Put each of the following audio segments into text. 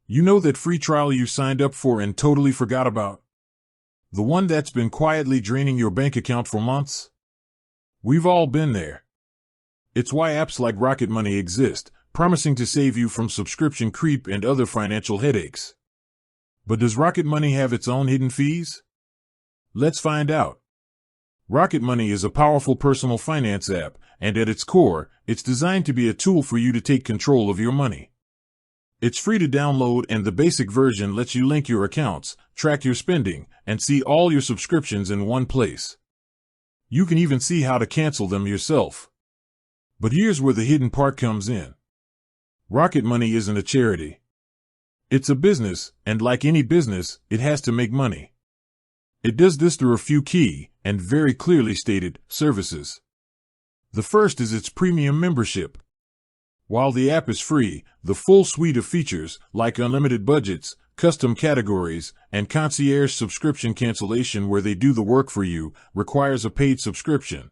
You know that free trial you signed up for and totally forgot about? The one that's been quietly draining your bank account for months? We've all been there. It's why apps like Rocket Money exist, promising to save you from subscription creep and other financial headaches. But does Rocket Money have its own hidden fees? Let's find out. Rocket Money is a powerful personal finance app, and at its core, it's designed to be a tool for you to take control of your money. It's free to download, and the basic version lets you link your accounts, track your spending, and see all your subscriptions in one place. You can even see how to cancel them yourself. But here's where the hidden part comes in. Rocket Money isn't a charity. It's a business, and like any business, it has to make money. It does this through a few key, and very clearly stated, services. The first is its premium membership. While the app is free, the full suite of features, like unlimited budgets, custom categories, and concierge subscription cancellation where they do the work for you, requires a paid subscription.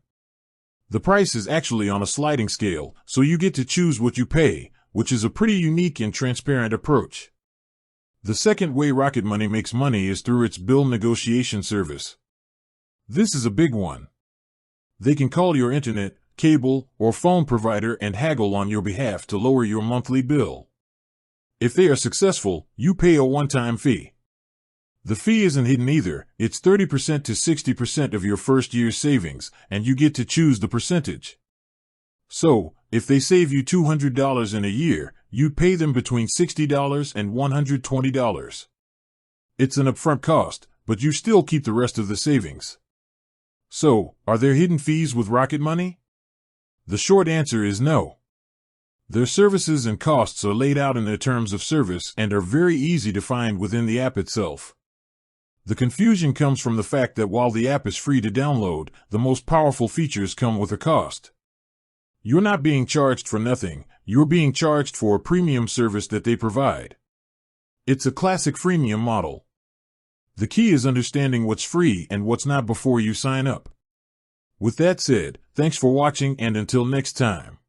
The price is actually on a sliding scale, so you get to choose what you pay, which is a pretty unique and transparent approach. The second way Rocket Money makes money is through its bill negotiation service. This is a big one. They can call your internet, cable, or phone provider and haggle on your behalf to lower your monthly bill. If they are successful, you pay a one-time fee. The fee isn't hidden either. It's 30% to 60% of your first year's savings, and you get to choose the percentage. So, if they save you $200 in a year, you'd pay them between $60 and $120. It's an upfront cost, but you still keep the rest of the savings. So, are there hidden fees with Rocket Money? The short answer is no. Their services and costs are laid out in their terms of service and are very easy to find within the app itself. The confusion comes from the fact that while the app is free to download, the most powerful features come with a cost. You're not being charged for nothing, you're being charged for a premium service that they provide. It's a classic freemium model. The key is understanding what's free and what's not before you sign up. With that said, thanks for watching, and until next time.